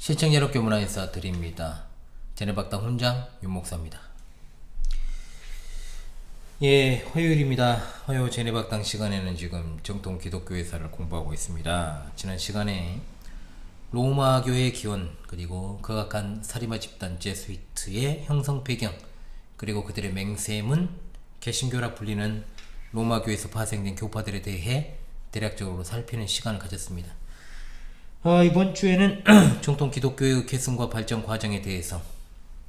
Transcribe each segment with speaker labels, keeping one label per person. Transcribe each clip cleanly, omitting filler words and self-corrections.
Speaker 1: 시청자 여러분께 문화 인사 드립니다. 제네박당 훈장 윤목사입니다. 예, 화요일입니다. 화요 제네박당 시간에는 지금 정통 기독교회사를 공부하고 있습니다. 지난 시간에 로마교회의 기원, 그리고 극악한 사리마 집단 제스위트의 형성 배경, 그리고 그들의 맹세문, 개신교라 불리는 로마교회에서 파생된 교파들에 대해 대략적으로 살피는 시간을 가졌습니다. 이번 주에는 정통 기독교의 계승과 발전 과정에 대해서,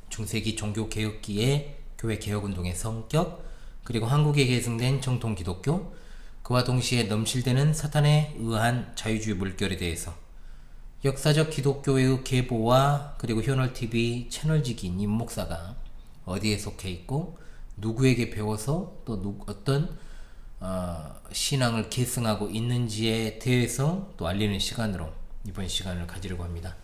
Speaker 1: 중세기 종교개혁기의 교회 개혁운동의 성격, 그리고 한국에 계승된 정통 기독교, 그와 동시에 넘실대는 사탄에 의한 자유주의 물결에 대해서, 역사적 기독교의 계보와 그리고 현월TV 채널직인 임 목사가 어디에 속해 있고 누구에게 배워서 또 어떤 신앙을 계승하고 있는지에 대해서 또 알리는 시간으로 이번 시간을 가지려고 합니다.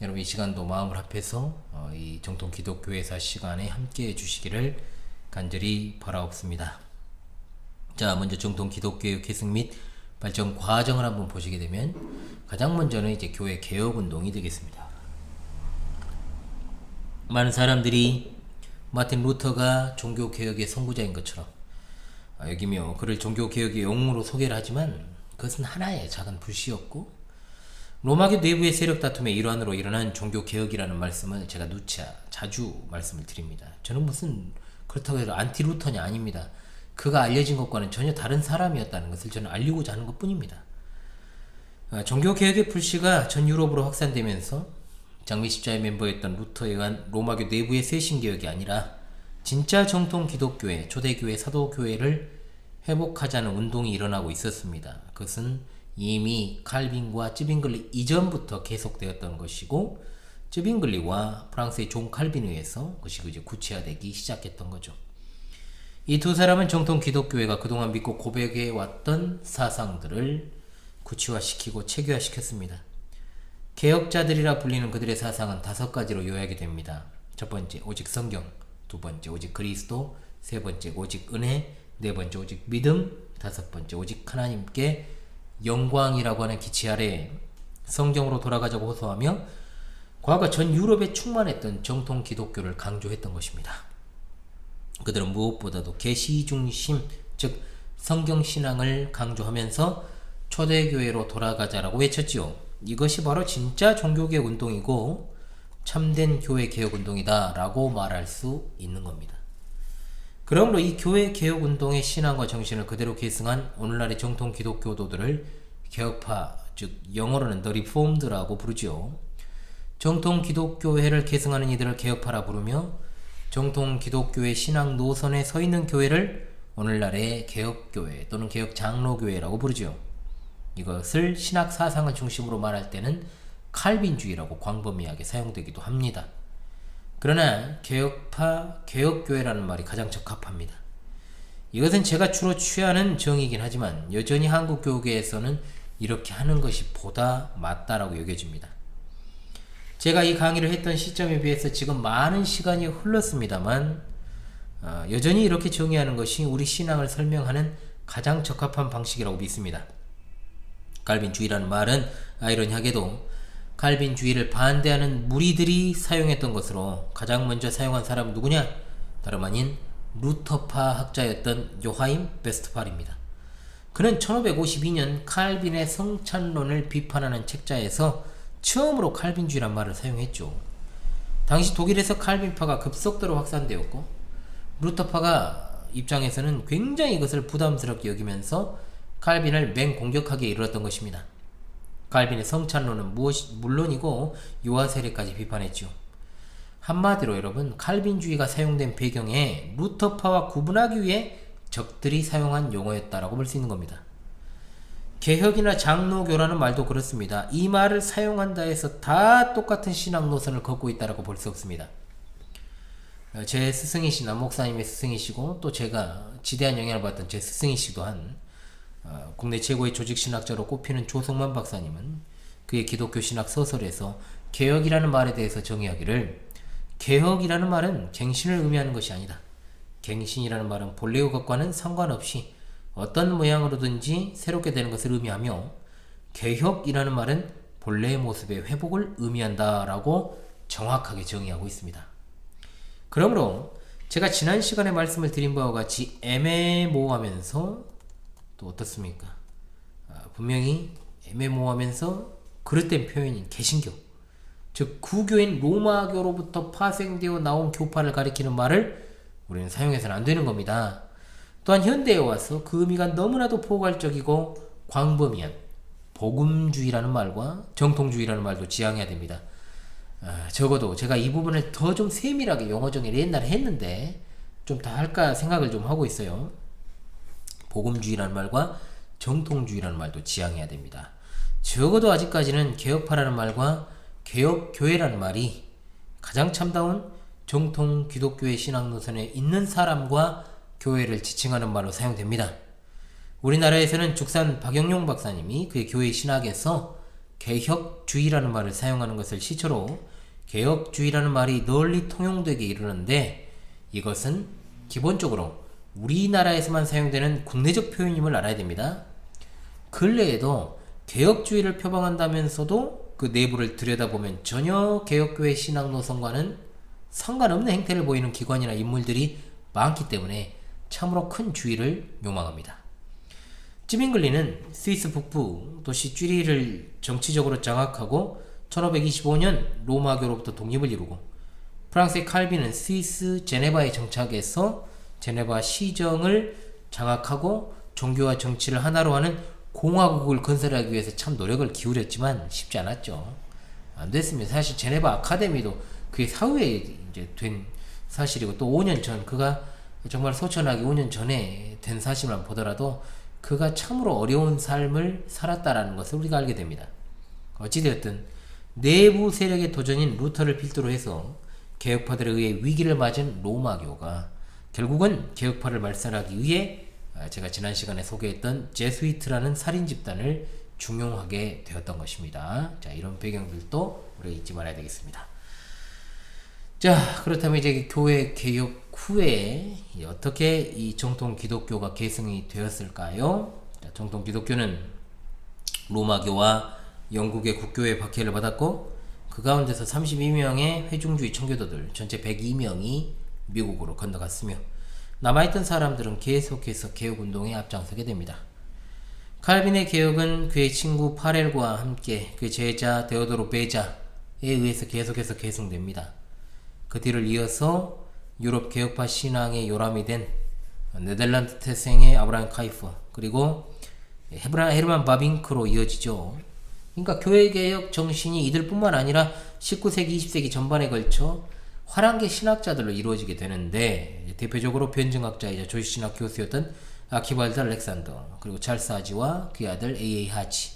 Speaker 1: 여러분, 이 시간도 마음을 합해서 이 정통 기독교회사 시간에 함께 해주시기를 간절히 바라옵습니다. 자, 먼저 정통 기독교의 계승 및 발전 과정을 한번 보시게 되면, 가장 먼저는 이제 교회 개혁 운동이 되겠습니다. 많은 사람들이 마틴 루터가 종교 개혁의 선구자인 것처럼 여기며 그를 종교 개혁의 영웅으로 소개를 하지만, 그것은 하나의 작은 불씨였고, 로마교 내부의 세력 다툼의 일환으로 일어난 종교 개혁이라는 말씀을 제가 누차 자주 말씀을 드립니다. 저는 무슨 그렇다고 해서 안티 루터냐, 아닙니다. 그가 알려진 것과는 전혀 다른 사람이었다는 것을 저는 알리고자 하는 것뿐입니다. 종교개혁의 불씨가 전 유럽으로 확산되면서 장미 십자의 멤버였던 루터에 의한 로마교 내부의 쇄신개혁이 아니라 진짜 정통 기독교회, 초대교회, 사도교회를 회복하자는 운동이 일어나고 있었습니다. 그것은 이미 칼빈과 쯔빙글리 이전부터 계속되었던 것이고, 쯔빙글리와 프랑스의 존 칼빈에 의해서 그것이 이제 구체화되기 시작했던 거죠. 이 두 사람은 정통 기독교회가 그동안 믿고 고백해 왔던 사상들을 구체화시키고 체계화시켰습니다. 개혁자들이라 불리는 그들의 사상은 5가지로 요약이 됩니다. 첫 번째, 오직 성경. 두 번째, 오직 그리스도. 세 번째, 오직 은혜. 네 번째, 오직 믿음. 다섯 번째, 오직 하나님께 영광이라고 하는 기치 아래 성경으로 돌아가자고 호소하며 과거 전 유럽에 충만했던 정통 기독교를 강조했던 것입니다. 그들은 무엇보다도 계시 중심, 즉 성경신앙을 강조하면서 초대교회로 돌아가자라고 외쳤지요. 이것이 바로 진짜 종교개혁 운동이고 참된 교회 개혁 운동이다 라고 말할 수 있는 겁니다. 그러므로 이 교회 개혁 운동의 신앙과 정신을 그대로 계승한 오늘날의 정통 기독교도들을 개혁파, 즉 영어로는 The Reformed라고 부르죠. 정통 기독교회를 계승하는 이들을 개혁파라 부르며, 정통 기독교의 신앙 노선에 서 있는 교회를 오늘날의 개혁교회 또는 개혁장로교회라고 부르죠. 이것을 신학 사상을 중심으로 말할 때는 칼빈주의라고 광범위하게 사용되기도 합니다. 그러나 개혁파, 개혁교회라는 말이 가장 적합합니다. 이것은 제가 주로 취하는 정의이긴 하지만 여전히 한국 교계에서는 이렇게 하는 것이 보다 맞다라고 여겨집니다. 제가 이 강의를 했던 시점에 비해서 지금 많은 시간이 흘렀습니다만, 여전히 이렇게 정의하는 것이 우리 신앙을 설명하는 가장 적합한 방식이라고 믿습니다. 칼빈주의라는 말은 아이러니하게도 칼빈주의를 반대하는 무리들이 사용했던 것으로 가장 먼저 사용한 사람은 누구냐? 다름 아닌 루터파 학자였던 요하임 베스트팔입니다. 그는 1552년 칼빈의 성찬론을 비판하는 책자에서 처음으로 칼빈주의란 말을 사용했죠. 당시 독일에서 칼빈파가 급속도로 확산되었고, 루터파가 입장에서는 굉장히 이것을 부담스럽게 여기면서 칼빈을 맹공격하게 이르렀던 것입니다. 칼빈의 성찬론은 물론이고 유아 세례까지 비판했죠. 한마디로 여러분, 칼빈주의가 사용된 배경에 루터파와 구분하기 위해 적들이 사용한 용어였다라고 볼 수 있는 겁니다. 개혁이나 장로교라는 말도 그렇습니다. 이 말을 사용한다 해서 다 똑같은 신앙 노선을 걷고 있다라고 볼 수 없습니다. 제 스승이신 남 목사님의 스승이시고, 또 제가 지대한 영향을 받았던 제 스승이시기도 한 국내 최고의 조직신학자로 꼽히는 조성만 박사님은 그의 기독교 신학 서설에서 개혁이라는 말에 대해서 정의하기를, 개혁이라는 말은 갱신을 의미하는 것이 아니다. 갱신이라는 말은 본래의 것과는 상관없이 어떤 모양으로든지 새롭게 되는 것을 의미하며, 개혁이라는 말은 본래의 모습의 회복을 의미한다라고 정확하게 정의하고 있습니다. 그러므로 제가 지난 시간에 말씀을 드린 바와 같이 애매모호하면서 또 어떻습니까? 분명히 애매모호하면서 그릇된 표현인 개신교, 즉 구교인 로마교로부터 파생되어 나온 교파를 가리키는 말을 우리는 사용해서는 안 되는 겁니다. 또한 현대에 와서 그 의미가 너무나도 포괄적이고 광범위한 복음주의라는 말과 정통주의라는 말도 지양해야 됩니다. 적어도 제가 이 부분을 더 좀 세밀하게 영어 정의를 옛날에 했는데 좀 다 할까 생각을 좀 하고 있어요. 복음주의라는 말과 정통주의라는 말도 지양해야 됩니다. 적어도 아직까지는 개혁파라는 말과 개혁교회라는 말이 가장 참다운 정통 기독교의 신앙 노선에 있는 사람과 교회를 지칭하는 말로 사용됩니다. 우리나라에서는 죽산 박영용 박사님이 그의 교회 신학에서 개혁주의라는 말을 사용하는 것을 시초로 개혁주의라는 말이 널리 통용되게 이르는데, 이것은 기본적으로 우리나라에서만 사용되는 국내적 표현임을 알아야 됩니다. 근래에도 개혁주의를 표방한다면서도 그 내부를 들여다보면 전혀 개혁교회 신앙 노선과는 상관없는 행태를 보이는 기관이나 인물들이 많기 때문에 참으로 큰 주의를 요망합니다. 찌밍글리는 스위스 북부 도시 쥐리히를 정치적으로 장악하고 1525년 로마교로부터 독립을 이루고, 프랑스의 칼빈은 스위스 제네바에 정착해서 제네바 시정을 장악하고 종교와 정치를 하나로 하는 공화국을 건설하기 위해서 참 노력을 기울였지만 쉽지 않았죠. 안 됐습니다. 사실 제네바 아카데미도 그게 사후에 이제 된 사실이고, 또 5년 전, 그가 정말 소천하게 5년 전에 된 사실만 보더라도 그가 참으로 어려운 삶을 살았다라는 것을 우리가 알게 됩니다. 어찌되었든 내부 세력의 도전인 루터를 필두로 해서 개혁파들에 의해 위기를 맞은 로마교가 결국은 개혁파를 말살하기 위해 제가 지난 시간에 소개했던 제스위트라는 살인 집단을 중용하게 되었던 것입니다. 자, 이런 배경들도 우리가 잊지 말아야 되겠습니다. 자, 그렇다면 이제 교회 개혁 후에 어떻게 이 정통 기독교가 계승이 되었을까요? 자, 정통 기독교는 로마교와 영국의 국교의 박해를 받았고, 그 가운데서 32명의 회중주의 청교도들 전체 102명이 미국으로 건너갔으며, 남아있던 사람들은 계속해서 개혁운동에 앞장서게 됩니다. 칼빈의 개혁은 그의 친구 파렐과 함께 그 제자 데오도르 베자에 의해서 계속해서 계승됩니다. 그 뒤를 이어서 유럽 개혁파 신앙의 요람이 된 네덜란드 태생의 아브라함 카이퍼, 그리고 헤르만 바빙크로 이어지죠. 그러니까 교회개혁 정신이 이들뿐만 아니라 19세기, 20세기 전반에 걸쳐 화랑계 신학자들로 이루어지게 되는데, 대표적으로 변증학자이자 조시신학 교수였던 아키발드 알렉산더, 그리고 찰스 하지와 그의 아들 A.A. 하지,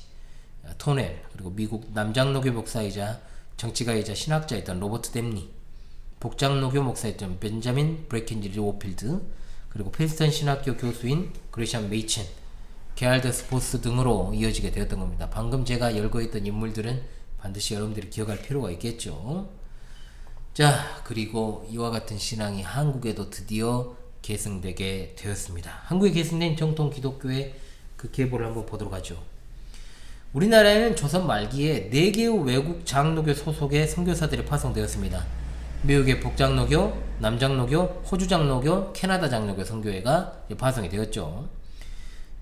Speaker 1: 토넬, 그리고 미국 남장로교 목사이자 정치가이자 신학자였던 로버트 댐니, 복장로교 목사였던 벤자민 브레켄지 오필드, 그리고 필스턴 신학교 교수인 그레시안 메이첸, 게알더스 보스 등으로 이어지게 되었던 겁니다. 방금 제가 열거했던 인물들은 반드시 여러분들이 기억할 필요가 있겠죠. 자, 그리고 이와 같은 신앙이 한국에도 드디어 계승되게 되었습니다. 한국에 계승된 정통 기독교의 그 계보를 한번 보도록 하죠. 우리나라에는 조선 말기에 4개의 외국 장로교 소속의 선교사들이 파송되었습니다. 미국의 북장로교, 남장로교, 호주 장로교, 캐나다 장로교 선교회가 파송이 되었죠.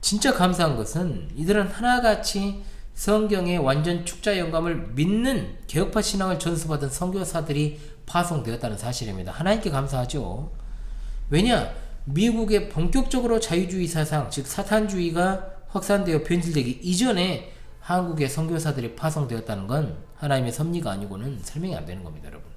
Speaker 1: 진짜 감사한 것은 이들은 하나같이 성경의 완전 축자 영감을 믿는 개혁파 신앙을 전수받은 선교사들이 파송되었다는 사실입니다. 하나님께 감사하죠. 왜냐? 미국의 본격적으로 자유주의 사상, 즉 사탄주의가 확산되어 변질되기 이전에 한국의 선교사들이 파송되었다는 건 하나님의 섭리가 아니고는 설명이 안 되는 겁니다, 여러분.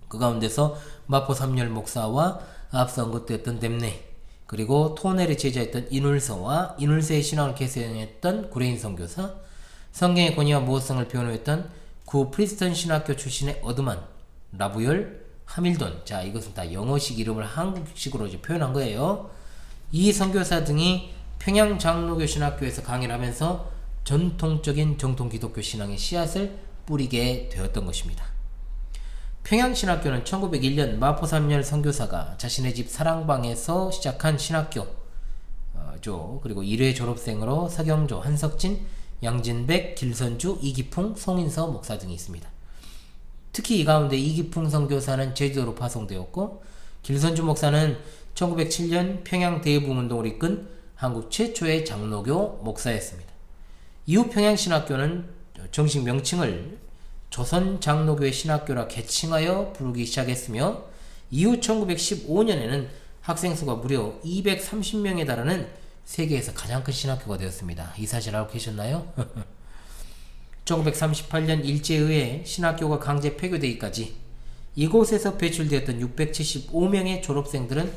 Speaker 1: 그 가운데서 마포 삼열 목사와 앞서 언급되었던 댐네, 그리고 토넬의 제자였던 이눌서와 이눌서의 신앙을 계승했던 구레인 선교사, 성경의 권위와 모호성을 변호했던 구 프리스턴 신학교 출신의 어드만, 라부열, 하밀돈, 자, 이것은 다 영어식 이름을 한국식으로 이제 표현한 거예요. 이 선교사 등이 평양 장로교 신학교에서 강의를 하면서 전통적인 정통 기독교 신앙의 씨앗을 뿌리게 되었던 것입니다. 평양신학교는 1901년 마포 삼열 선교사가 자신의 집 사랑방에서 시작한 신학교죠. 그리고 1회 졸업생으로 서경조, 한석진, 양진백, 길선주, 이기풍, 송인서 목사 등이 있습니다. 특히 이 가운데 이기풍 선교사는 제주도로 파송되었고, 길선주 목사는 1907년 평양 대부흥운동을 이끈 한국 최초의 장로교 목사였습니다. 이후 평양신학교는 정식 명칭을 조선장로교회 신학교라 개칭하여 부르기 시작했으며, 이후 1915년에는 학생 수가 무려 230명에 달하는 세계에서 가장 큰 신학교가 되었습니다. 이 사실 알고 계셨나요? 1938년 일제의회 신학교가 강제 폐교되기까지 이곳에서 배출되었던 675명의 졸업생들은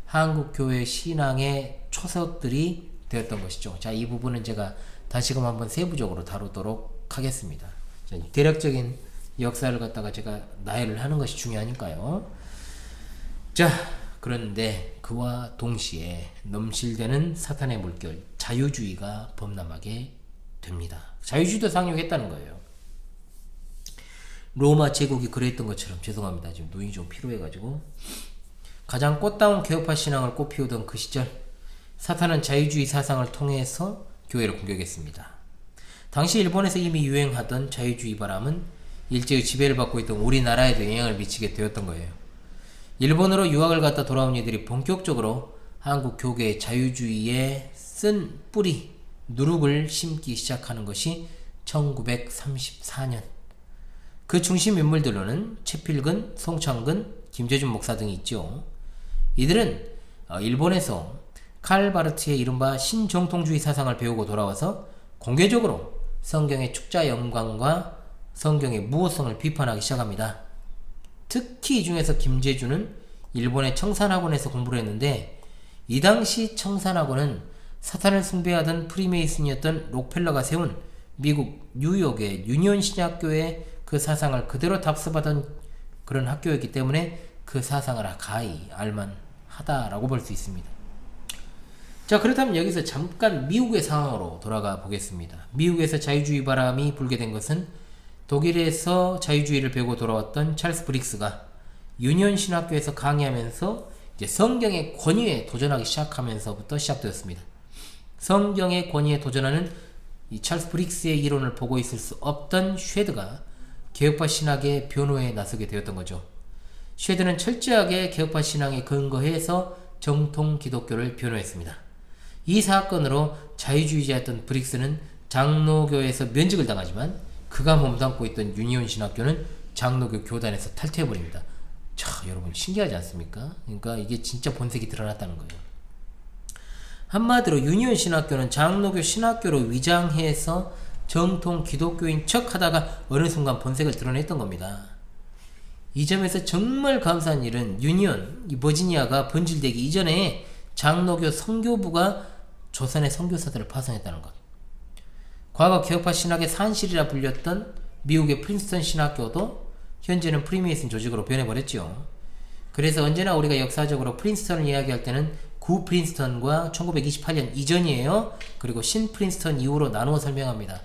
Speaker 1: 한국교회 신앙의 초석들이 되었던 것이죠. 자, 이 부분은 제가 다시금 한번 세부적으로 다루도록 하겠습니다. 자, 대략적인 역사를 갖다가 제가 나열을 하는 것이 중요하니까요. 자, 그런데 그와 동시에 넘실대는 사탄의 물결 자유주의가 범람하게 됩니다. 자유주의도 상륙했다는 거예요. 로마 제국이 그랬던 것처럼, 죄송합니다. 지금 눈이 좀 피로해가지고. 가장 꽃다운 개혁파 신앙을 꽃피우던 그 시절, 사탄은 자유주의 사상을 통해서 교회를 공격했습니다. 당시 일본에서 이미 유행하던 자유주의 바람은 일제의 지배를 받고 있던 우리나라에도 영향을 미치게 되었던 거예요. 일본으로 유학을 갔다 돌아온 이들이 본격적으로 한국 교계의 자유주의에 쓴 뿌리, 누룩을 심기 시작하는 것이 1934년. 그 중심 인물들로는 최필근, 송창근, 김재준 목사 등이 있죠. 이들은 일본에서 칼 바르트의 이른바 신정통주의 사상을 배우고 돌아와서 공개적으로 성경의 축자 영광과 성경의 무호성을 비판하기 시작합니다. 특히 이 중에서 김재준은 일본의 청산학원에서 공부를 했는데, 이 당시 청산학원은 사탄을 숭배하던 프리메이슨이었던 록펠러가 세운 미국 뉴욕의 유니온 신학교의 그 사상을 그대로 답습하던 그런 학교였기 때문에 그 사상을 가히 알만하다라고 볼 수 있습니다. 자, 그렇다면 여기서 잠깐 미국의 상황으로 돌아가 보겠습니다. 미국에서 자유주의 바람이 불게 된 것은 독일에서 자유주의를 배우고 돌아왔던 찰스 브릭스가 유니온 신학교에서 강의하면서 이제 성경의 권위에 도전하기 시작하면서부터 시작되었습니다. 성경의 권위에 도전하는 이 찰스 브릭스의 이론을 보고 있을 수 없던 쉐드가 개혁파 신학의 변호에 나서게 되었던 거죠. 쉐드는 철저하게 개혁파 신앙에 근거해서 정통 기독교를 변호했습니다. 이 사건으로 자유주의자였던 브릭스는 장로교에서 면직을 당하지만, 그가 몸담고 있던 유니온 신학교는 장로교 교단에서 탈퇴해버립니다. 자, 여러분 신기하지 않습니까? 그러니까 이게 진짜 본색이 드러났다는 거예요. 한마디로 유니온 신학교는 장로교 신학교로 위장해서 정통 기독교인 척 하다가 어느 순간 본색을 드러냈던 겁니다. 이 점에서 정말 감사한 일은 유니온, 이 버지니아가 번질되기 이전에 장로교 선교부가 조선의 선교사들을 파송했다는 것. 과거 개혁파 신학의 산실이라 불렸던 미국의 프린스턴 신학교도 현재는 프리메이슨 조직으로 변해버렸죠. 그래서 언제나 우리가 역사적으로 프린스턴을 이야기할 때는 구 프린스턴과 1928년 이전이에요. 그리고 신 프린스턴 이후로 나누어 설명합니다.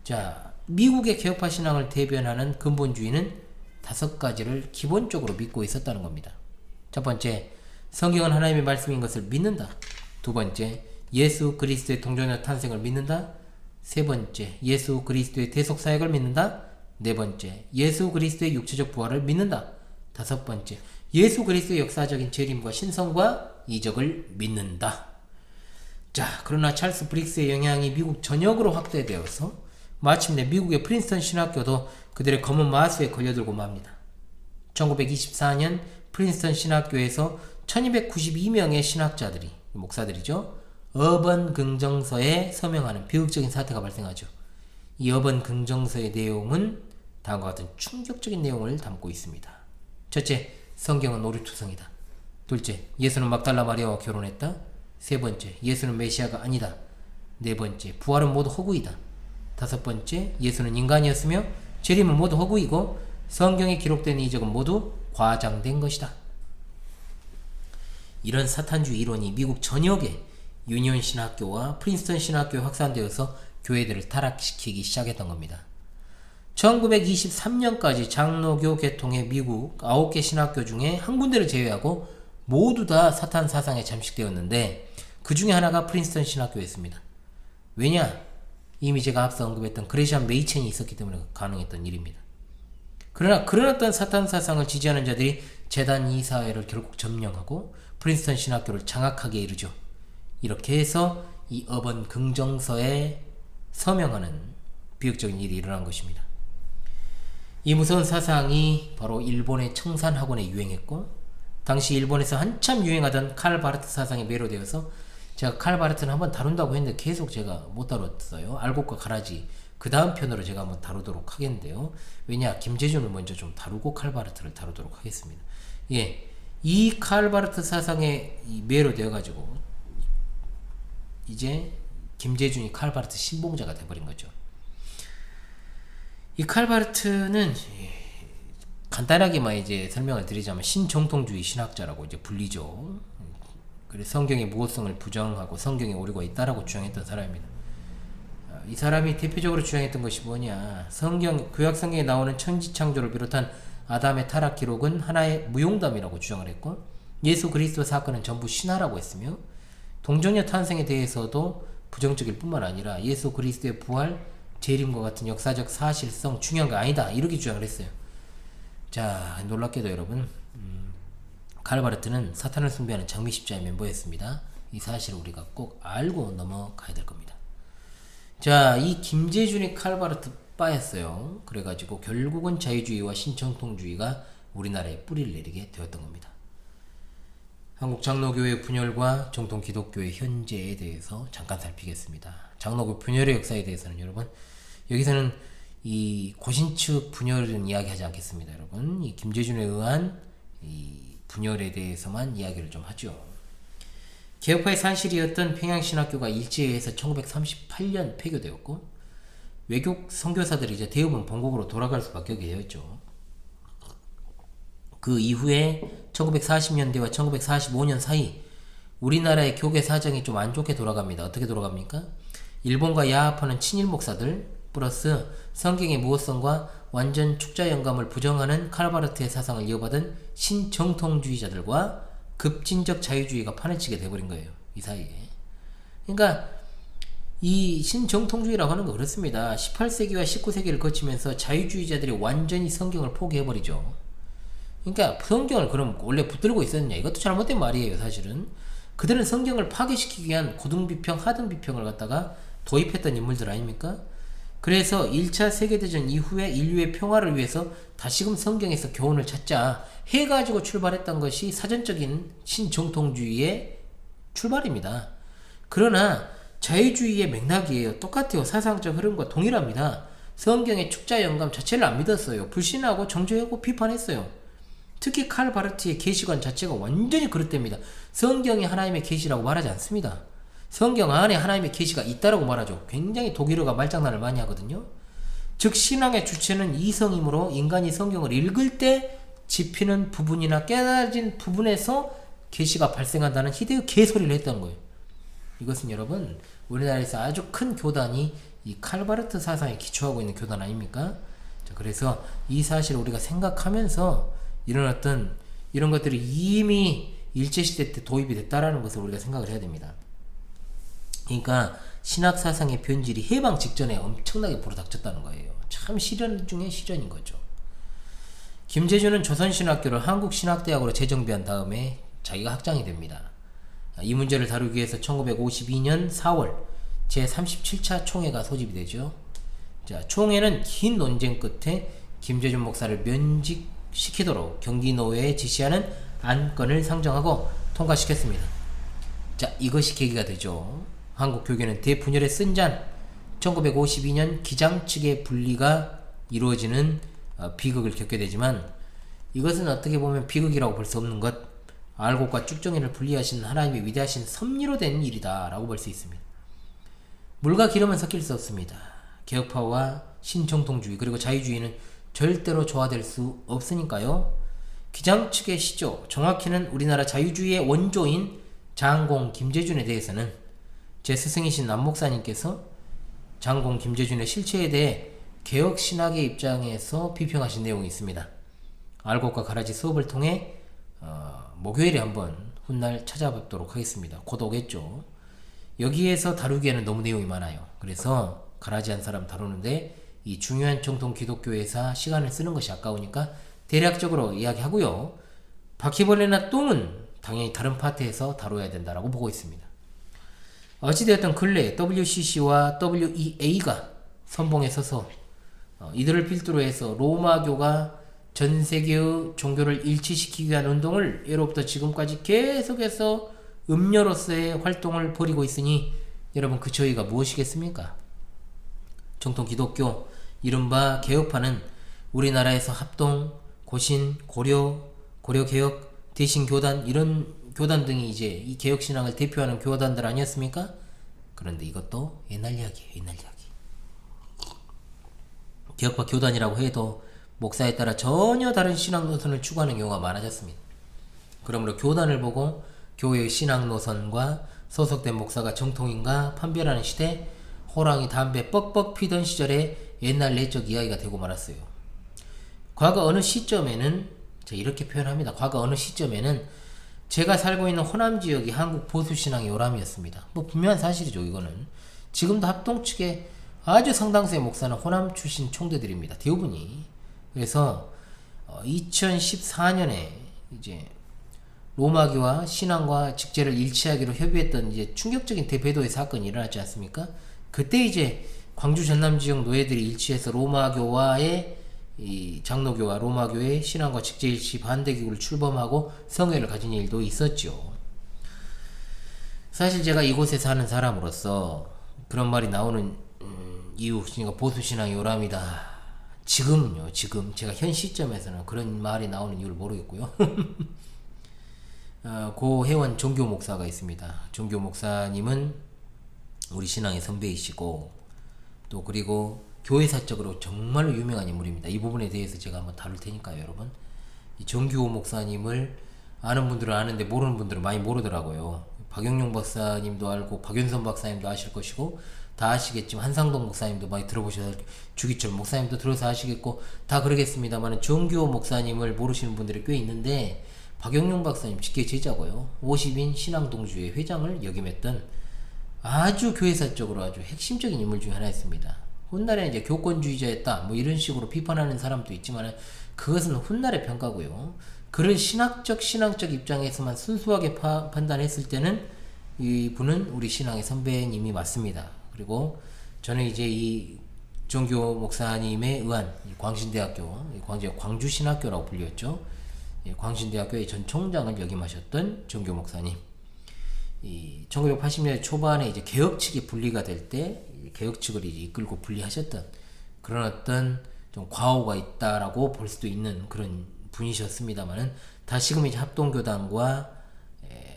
Speaker 1: 자, 미국의 개혁파 신앙을 대변하는 근본주의는 5가지를 기본적으로 믿고 있었다는 겁니다. 첫 번째, 성경은 하나님의 말씀인 것을 믿는다. 두 번째, 예수 그리스도의 동정녀 탄생을 믿는다. 세 번째, 예수 그리스도의 대속사역을 믿는다. 네 번째, 예수 그리스도의 육체적 부활을 믿는다. 다섯 번째, 예수 그리스도의 역사적인 재림과 신성과 이적을 믿는다. 자, 그러나 찰스 브릭스의 영향이 미국 전역으로 확대되어서 마침내 미국의 프린스턴 신학교도 그들의 검은 마수에 걸려들고 맙니다. 1924년 프린스턴 신학교에서 1292명의 신학자들이, 목사들이죠, 어번 긍정서에 서명하는 비극적인 사태가 발생하죠. 이 어번 긍정서의 내용은 다음과 같은 충격적인 내용을 담고 있습니다. 첫째, 성경은 오류투성이다. 둘째, 예수는 막달라 마리아와 결혼했다. 세 번째, 예수는 메시아가 아니다. 네 번째, 부활은 모두 허구이다. 다섯 번째, 예수는 인간이었으며 재림은 모두 허구이고 성경에 기록된 이적은 모두 과장된 것이다. 이런 사탄주의 이론이 미국 전역에 유니온 신학교와 프린스턴 신학교에 확산되어서 교회들을 타락시키기 시작했던 겁니다. 1923년까지 장로교 계통의 미국 9개 신학교 중에 한 군데를 제외하고 모두 다 사탄 사상에 잠식되었는데, 그 중에 하나가 프린스턴 신학교였습니다. 왜냐? 이미 제가 앞서 언급했던 그레시안 메이첸이 있었기 때문에 가능했던 일입니다. 그러나 그런 어떤 사탄 사상을 지지하는 자들이 재단 이사회를 결국 점령하고 프린스턴 신학교를 장악하게 이르죠. 이렇게 해서 이 어번 긍정서에 서명하는 비극적인 일이 일어난 것입니다. 이 무서운 사상이 바로 일본의 청산학원에 유행했고, 당시 일본에서 한참 유행하던 칼 바르트 사상에 매료되어서, 제가 칼 바르트는 한번 다룬다고 했는데 계속 제가 못 다뤘어요. 알곡과 가라지 그 다음 편으로 제가 한번 다루도록 하겠는데요. 왜냐, 김재준을 먼저 좀 다루고 칼 바르트를 다루도록 하겠습니다. 예, 이 칼 바르트 사상에 매료되어 가지고 이제 김재준이 칼 바르트 신봉자가 돼버린 거죠. 이 칼 바르트는 간단하게만 이제 설명을 드리자면 신정통주의 신학자라고 이제 불리죠. 그래서 성경의 무호성을 부정하고 성경에 오류가 있다라고 주장했던 사람입니다. 이 사람이 대표적으로 주장했던 것이 뭐냐, 구약 성경에 나오는 천지창조를 비롯한 아담의 타락 기록은 하나의 무용담이라고 주장을 했고, 예수 그리스도 사건은 전부 신화라고 했으며, 동정녀 탄생에 대해서도 부정적일 뿐만 아니라 예수 그리스도의 부활, 재림과 같은 역사적 사실성 중요한 거 아니다, 이렇게 주장을 했어요. 자, 놀랍게도 여러분, 칼 바르트는 사탄을 숭배하는 장미 십자의 멤버였습니다. 이 사실을 우리가 꼭 알고 넘어가야 될 겁니다. 자, 이 김재준이 칼 바르트 빠였어요. 그래가지고 결국은 자유주의와 신정통주의가 우리나라에 뿌리를 내리게 되었던 겁니다. 한국 장로교회 분열과 정통 기독교의 현재에 대해서 잠깐 살피겠습니다. 장로교 분열의 역사에 대해서는 여러분, 여기서는 이 고신측 분열은 이야기하지 않겠습니다. 여러분, 이 김재준에 의한 이 분열에 대해서만 이야기를 좀 하죠. 개혁파의 산실이었던 평양신학교가 일제에서 1938년 폐교되었고, 외국 선교사들이 이제 대부분 본국으로 돌아갈 수밖에 없게 되었죠. 그 이후에 1940년대와 1945년 사이 우리나라의 교계 사정이 좀 안 좋게 돌아갑니다. 어떻게 돌아갑니까? 일본과 야합하는 친일 목사들 플러스 성경의 무호성과 완전 축자 영감을 부정하는 칼 바르트의 사상을 이어받은 신정통주의자들과 급진적 자유주의가 판을 치게 돼버린 거예요. 이 사이에. 그러니까 이 신정통주의라고 하는 거 그렇습니다. 18세기와 19세기를 거치면서 자유주의자들이 완전히 성경을 포기해버리죠. 그러니까 성경을 그럼 원래 붙들고 있었느냐, 이것도 잘못된 말이에요. 사실은 그들은 성경을 파괴시키기 위한 고등비평, 하등비평을 갖다가 도입했던 인물들 아닙니까? 그래서 1차 세계대전 이후에 인류의 평화를 위해서 다시금 성경에서 교훈을 찾자 해가지고 출발했던 것이 사전적인 신정통주의의 출발입니다. 그러나 자유주의의 맥락이에요. 똑같아요. 사상적 흐름과 동일합니다. 성경의 축자 영감 자체를 안 믿었어요. 불신하고 정죄하고 비판했어요. 특히 칼 바르트의 계시관 자체가 완전히 그릇됩니다. 성경이 하나님의 계시라고 말하지 않습니다. 성경 안에 하나님의 계시가 있다라고 말하죠. 굉장히 독일어가 말장난을 많이 하거든요. 즉 신앙의 주체는 이성이므로 인간이 성경을 읽을 때 짚히는 부분이나 깨달아진 부분에서 계시가 발생한다는 희대의 개소리를 했던 거예요. 이것은 여러분, 우리나라에서 아주 큰 교단이 이 칼 바르트 사상에 기초하고 있는 교단 아닙니까? 자, 그래서 이 사실을 우리가 생각하면서 이런 것들이 이미 일제시대 때 도입이 됐다라는 것을 우리가 생각을 해야 됩니다. 그러니까 신학사상의 변질이 해방 직전에 엄청나게 불어닥쳤다는 거예요. 참 시련 중에 시련인 거죠. 김재준은 조선신학교를 한국신학대학으로 재정비한 다음에 자기가 학장이 됩니다. 이 문제를 다루기 위해서 1952년 4월 제37차 총회가 소집이 되죠. 자, 총회는 긴 논쟁 끝에 김재준 목사를 면직시키도록 경기노회에 지시하는 안건을 상정하고 통과시켰습니다. 자, 이것이 계기가 되죠. 한국 교계는 대분열의 쓴잔 1952년 기장 측의 분리가 이루어지는 비극을 겪게 되지만, 이것은 어떻게 보면 비극이라고 볼 수 없는 것, 알곡과 쭉정이를 분리하신 하나님의 위대하신 섭리로 된 일이다 라고 볼 수 있습니다. 물과 기름은 섞일 수 없습니다. 개혁파와 신정통주의 그리고 자유주의는 절대로 조화될 수 없으니까요. 기장 측의 시조, 정확히는 우리나라 자유주의의 원조인 장공 김재준에 대해서는 제 스승이신 남목사님께서 장공 김재준의 실체에 대해 개혁신학의 입장에서 비평하신 내용이 있습니다. 알곡과 가라지 수업을 통해 목요일에 한번 훗날 찾아뵙도록 하겠습니다. 곧 오겠죠. 여기에서 다루기에는 너무 내용이 많아요. 그래서 가라지한 사람 다루는데 이 중요한 정통 기독교회에서 시간을 쓰는 것이 아까우니까 대략적으로 이야기하고요. 바퀴벌레나 똥은 당연히 다른 파트에서 다뤄야 된다라고 보고 있습니다. 어찌되었든 근래 WCC와 WEA가 선봉에 서서 이들을 필두로 해서 로마교가 전 세계의 종교를 일치시키기 위한 운동을 예로부터 지금까지 계속해서 음료로서의 활동을 벌이고 있으니 여러분 그 저희가 무엇이겠습니까? 정통 기독교 이른바 개혁파는 우리나라에서 합동, 고신, 고려개혁, 대신교단 이런 교단 등이 이제 이 개혁신앙을 대표하는 교단들 아니었습니까? 그런데 이것도 옛날 이야기예요. 옛날 이야기. 개혁파 교단이라고 해도 목사에 따라 전혀 다른 신앙 노선을 추구하는 경우가 많아졌습니다. 그러므로 교단을 보고 교회의 신앙 노선과 소속된 목사가 정통인가 판별하는 시대, 호랑이 담배 뻑뻑 피던 시절에 옛날 내적 이야기가 되고 말았어요. 과거 어느 시점에는 제가 이렇게 표현합니다. 과거 어느 시점에는 제가 살고 있는 호남 지역이 한국 보수신앙의 요람이었습니다. 뭐 분명한 사실이죠. 이거는 지금도 합동 측에 아주 상당수의 목사는 호남 출신 총대들입니다. 대부분이. 그래서 2014년에 이제 로마교와 신앙과 직제를 일치하기로 협의했던 이제 충격적인 대배도의 사건이 일어났지 않습니까? 그때 이제 광주 전남 지역 노예들이 일치해서 로마교와의 이 장로교와 로마교의 신앙과 직제일치 반대기구를 출범하고 성회를 가진 일도 있었죠. 사실 제가 이곳에 사는 사람으로서 그런 말이 나오는 이유, 그러니까 보수신앙이 요람이다. 지금은요, 지금 제가 현 시점에서는 그런 말이 나오는 이유를 모르겠고요. 고혜원 종교 목사가 있습니다. 종교 목사님은 우리 신앙의 선배이시고 또 그리고 교회사적으로 정말로 유명한 인물입니다. 이 부분에 대해서 제가 한번 다룰 테니까요, 여러분. 이 정규호 목사님을 아는 분들은 아는데 모르는 분들은 많이 모르더라고요. 박영용 박사님도 알고 박윤선 박사님도 아실 것이고 다 아시겠지만 한상동 목사님도 많이 들어보셔서 주기철 목사님도 들어서 아시겠고 다 그러겠습니다만 정규호 목사님을 모르시는 분들이 꽤 있는데 박영용 박사님 직계 제자고요. 50인 신앙동주회 회장을 역임했던 아주 교회사적으로 아주 핵심적인 인물 중에 하나였습니다. 훗날에 이제 교권주의자였다 뭐 이런 식으로 비판하는 사람도 있지만 그것은 훗날의 평가고요. 그를 신앙적 입장에서만 순수하게 판단했을 때는 이분은 우리 신앙의 선배님이 맞습니다. 그리고 저는 이제 이 정교 목사님에 의한 광신대학교, 광주신학교라고 불렸죠. 광신대학교의 전 총장을 역임하셨던 정교 목사님. 이 1980년대 초반에 이제 개혁 측이 분리가 될 때 개혁 측을 이제 이끌고 분리하셨던 그런 어떤 좀 과오가 있다라고 볼 수도 있는 그런 분이셨습니다만은 다시금 이제 합동교단과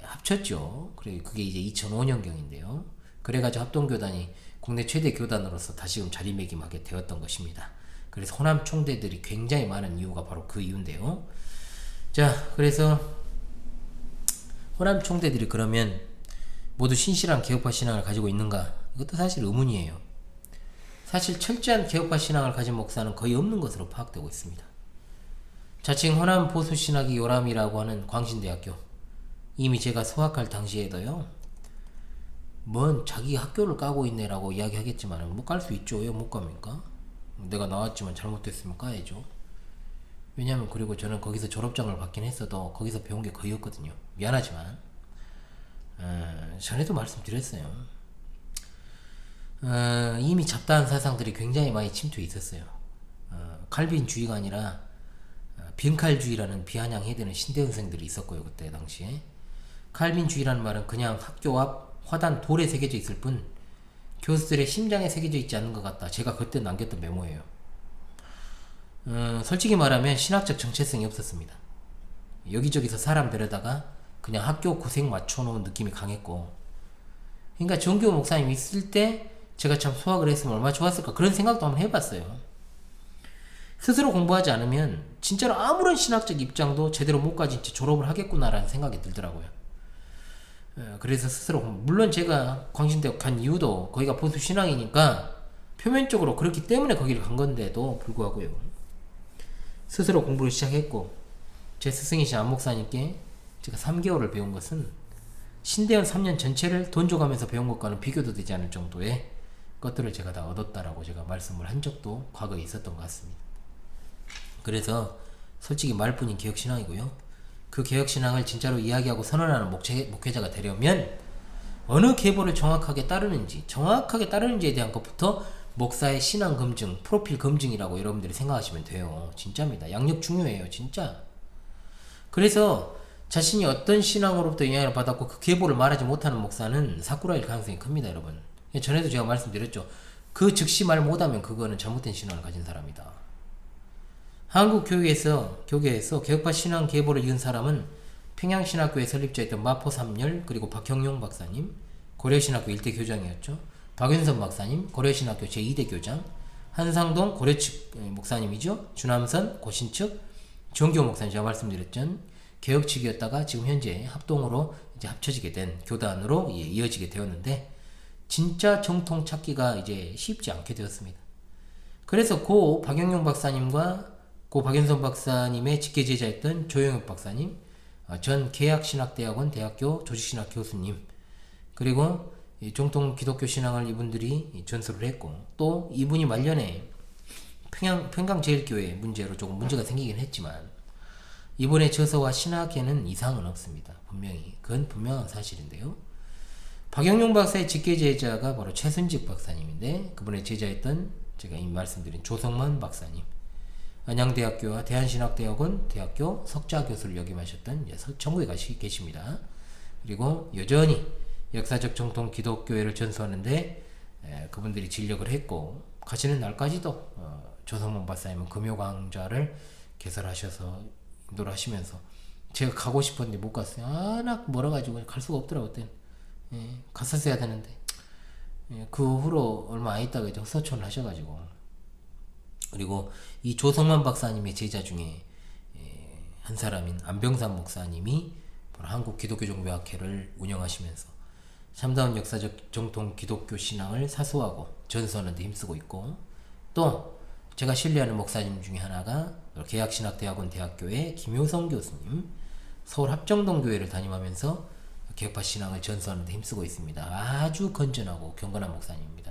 Speaker 1: 합쳤죠. 그래 그게 이제 2005년경인데요. 그래가지고 합동교단이 국내 최대 교단으로서 다시금 자리매김하게 되었던 것입니다. 그래서 호남 총대들이 굉장히 많은 이유가 바로 그 이유인데요. 자, 그래서 호남 총대들이 그러면 모두 신실한 개혁파 신앙을 가지고 있는가? 이것도 사실 의문이에요. 사실 철저한 개혁파 신앙을 가진 목사는 거의 없는 것으로 파악되고 있습니다. 자칭 호남 보수 신학이 요람이라고 하는 광신대학교, 이미 제가 수학할 당시에도요, 뭔 자기 학교를 까고 있네라고 이야기하겠지만 뭐 깔 수 있죠. 왜 못 갑니까? 내가 나왔지만 잘못됐으면 까야죠. 왜냐면 그리고 저는 거기서 졸업장을 받긴 했어도 거기서 배운 게 거의 없거든요. 미안하지만 전에도 말씀드렸어요. 이미 잡다한 사상들이 굉장히 많이 침투해 있었어요. 칼빈주의가 아니라 빈칼주의라는 비아냥해야 되는 신대원생들이 있었고요. 그때 당시에 칼빈주의라는 말은 그냥 학교 앞 화단 돌에 새겨져 있을 뿐 교수들의 심장에 새겨져 있지 않는 것 같다. 제가 그때 남겼던 메모예요. 솔직히 말하면 신학적 정체성이 없었습니다. 여기저기서 사람 데려다가 그냥 학교 구색 맞춰놓은 느낌이 강했고, 그러니까 정교 목사님 있을 때 제가 참 수학을 했으면 얼마나 좋았을까 그런 생각도 한번 해봤어요. 스스로 공부하지 않으면 진짜로 아무런 신학적 입장도 제대로 못 가진 채 졸업을 하겠구나라는 생각이 들더라고요. 그래서 스스로 물론 제가 광신대학 간 이유도 거기가 보수 신앙이니까 표면적으로 그렇기 때문에 거기를 간 건데도 불구하고요. 스스로 공부를 시작했고 제 스승이신 안 목사님께 제가 3개월을 배운 것은 신대원 3년 전체를 돈 줘가면서 배운 것과는 비교도 되지 않을 정도의 것들을 제가 다 얻었다라고 제가 말씀을 한 적도 과거에 있었던 것 같습니다. 그래서 솔직히 말뿐인 개혁신앙이고요. 그 개혁신앙을 진짜로 이야기하고 선언하는 목회자가 되려면 어느 계보를 정확하게 따르는지에 대한 것부터 목사의 신앙 검증, 프로필 검증이라고 여러분들이 생각하시면 돼요. 진짜입니다. 양력 중요해요. 진짜. 그래서 자신이 어떤 신앙으로부터 영향을 받았고 그 계보를 말하지 못하는 목사는 사쿠라일 가능성이 큽니다. 여러분. 전에도 제가 말씀드렸죠. 그 즉시 말 못하면 그거는 잘못된 신앙을 가진 사람이다. 한국 교계에서 개혁파 신앙 계보를 이은 사람은 평양신학교의 설립자였던 마포 삼열, 그리고 박형용 박사님, 고려신학교 1대 교장이었죠. 박윤선 박사님, 고려신학교 제2대 교장, 한상동 고려 측 목사님이죠. 주남선 고신 측 정교 목사님, 제가 말씀드렸죠. 개혁 측이었다가 지금 현재 합동으로 이제 합쳐지게 된 교단으로 이어지게 되었는데, 진짜 정통 찾기가 이제 쉽지 않게 되었습니다. 그래서 고 박영용 박사님과 고 박윤선 박사님의 직계제자였던 조영혁 박사님, 전 계약신학대학원 대학교 조직신학 교수님, 그리고 정통 기독교 신앙을 이분들이 전수를 했고, 또 이분이 말년에 평강제일교회 문제로 조금 문제가 생기긴 했지만 이번에 저서와 신학에는 이상은 없습니다. 그건 분명한 사실인데요. 박영용 박사의 직계제자가 바로 최순직 박사님인데, 그분의 제자였던 제가 이미 말씀드린 조성만 박사님, 안양대학교와 대한신학대학원 대학교 석좌 교수를 역임하셨던 천국에 계십니다. 그리고 여전히 역사적 정통 기독교회를 전수하는데 그분들이 진력을 했고, 가시는 날까지도 조성만 박사님은 금요 강좌를 개설하셔서 인도를 하시면서 제가 가고 싶었는데 못 갔어요. 나 멀어가지고 갈 수가 없더라고. 그때 갔었어야 되는데 그 후로 얼마 안 있다가 이제 서촌을 하셔가지고. 그리고 이 조성만 박사님의 제자 중에 한 사람인 안병삼 목사님이 바로 한국 기독교종교학회를 운영하시면서 참다운 역사적 정통 기독교 신앙을 사수하고 전수하는 데 힘쓰고 있고, 또 제가 신뢰하는 목사님 중에 하나가 계약신학대학원 대학교의 김효성 교수님, 서울합정동 교회를 담임하면서 개혁파 신앙을 전수하는 데 힘쓰고 있습니다. 아주 건전하고 경건한 목사님입니다.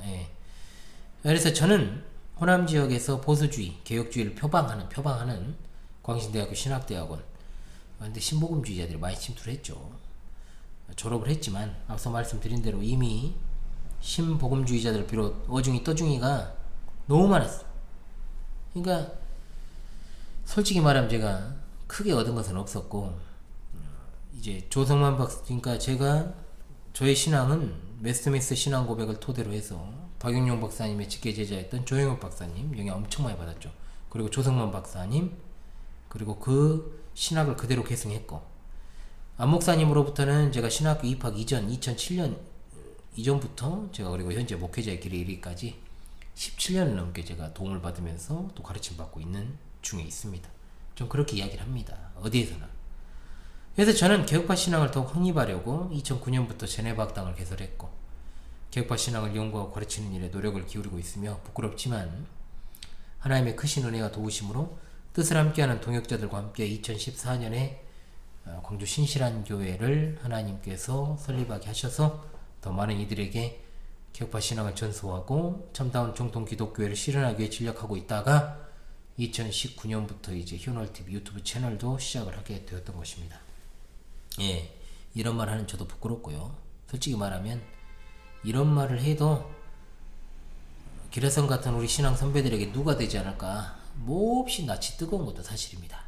Speaker 1: 그래서 저는 호남 지역에서 보수주의, 개혁주의를 표방하는 광신대학교 신학대학원, 근데 신복음주의자들이 많이 침투를 했죠. 졸업을 했지만 앞서 말씀드린 대로 이미 신복음주의자들 비롯 어중이 떠중이가 너무 많았어. 그러니까 솔직히 말하면 제가 크게 얻은 것은 없었고, 이제 조성만 박사, 그러니까 저의 신앙은 웨스트민스터 신앙 고백을 토대로 해서 박영용 박사님의 직계제자였던 조영욱 박사님 영향 엄청 많이 받았죠. 그리고 조성만 박사님, 그리고 그 신학을 그대로 계승했고, 안 목사님으로부터는 제가 신학교 입학 이전 2007년 이전부터 제가, 그리고 현재 목회자의 길에 이르기까지 17년을 넘게 제가 도움을 받으면서 또 가르침 받고 있는 중에 있습니다. 좀 그렇게 이야기를 합니다. 어디에서나. 그래서 저는 개혁파 신앙을 더욱 확립하려고 2009년부터 제네박당을 개설했고, 개혁파 신앙을 연구하고 가르치는 일에 노력을 기울이고 있으며, 부끄럽지만 하나님의 크신 은혜와 도우심으로 뜻을 함께하는 동역자들과 함께 2014년에 광주 신실한 교회를 하나님께서 설립하게 하셔서 더 많은 이들에게 개혁파 신앙을 전수하고 참다운 정통 기독교회를 실현하기 위해 진력하고 있다가 2019년부터 이제 휴널TV 유튜브 채널도 시작을 하게 되었던 것입니다. 이런 말 하는 저도 부끄럽고요. 솔직히 말하면 이런 말을 해도 기라성 같은 우리 신앙 선배들에게 누가 되지 않을까 몹시 낯이 뜨거운 것도 사실입니다.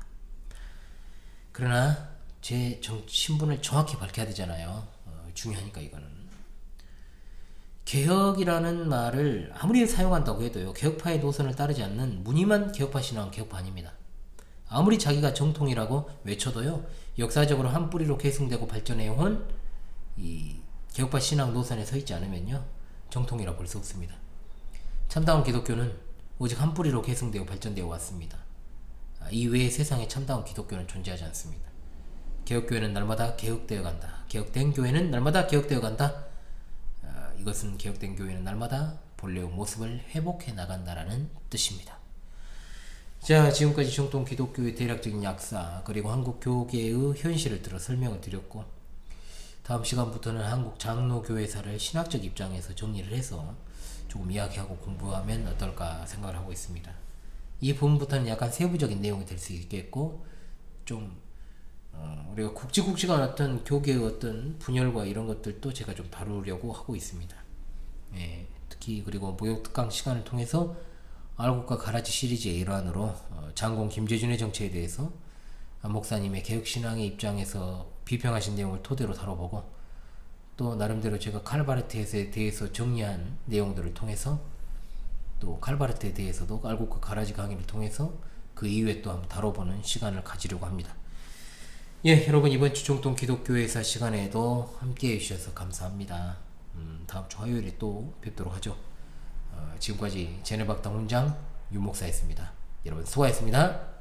Speaker 1: 그러나 제 신분을 정확히 밝혀야 되잖아요. 중요하니까 이거는. 개혁이라는 말을 아무리 사용한다고 해도요, 개혁파의 노선을 따르지 않는 무늬만 개혁파 신앙은 개혁파 아닙니다. 아무리 자기가 정통이라고 외쳐도요, 역사적으로 한 뿌리로 계승되고 발전해온 이 개혁파 신앙 노선에 서 있지 않으면요, 정통이라 볼 수 없습니다. 참다운 기독교는 오직 한 뿌리로 계승되어 발전되어 왔습니다. 이 외의 세상에 참다운 기독교는 존재하지 않습니다. 개혁교회는 날마다 개혁되어 간다. 개혁된 교회는 날마다 개혁되어 간다. 이것은 개혁된 교회는 날마다 본래의 모습을 회복해 나간다라는 뜻입니다. 자, 지금까지 정통 기독교의 대략적인 약사, 그리고 한국 교계의 현실을 들어 설명을 드렸고, 다음 시간부터는 한국 장로교회사를 신학적 입장에서 정리를 해서 조금 이야기하고 공부하면 어떨까 생각을 하고 있습니다. 이 부분부터는 약간 세부적인 내용이 될 수 있겠고, 좀 우리가 굵직굵직한 어떤 교계의 어떤 분열과 이런 것들도 제가 좀 다루려고 하고 있습니다. 예, 특히 그리고 무역특강 시간을 통해서 알곡과 가라지 시리즈의 일환으로 장공 김재준의 정체에 대해서 안 목사님의 개혁신앙의 입장에서 비평하신 내용을 토대로 다뤄보고, 또 나름대로 제가 칼바르트에 대해서 정리한 내용들을 통해서 또 칼바르트에 대해서도 알곡과 가라지 강의를 통해서 그 이후에 또 한번 다뤄보는 시간을 가지려고 합니다. 예, 여러분 이번 주 정통 기독교회사 시간에도 함께해 주셔서 감사합니다. 다음 주 화요일에 또 뵙도록 하죠. 지금까지 제네박당 훈장 유목사였습니다. 여러분 수고하셨습니다.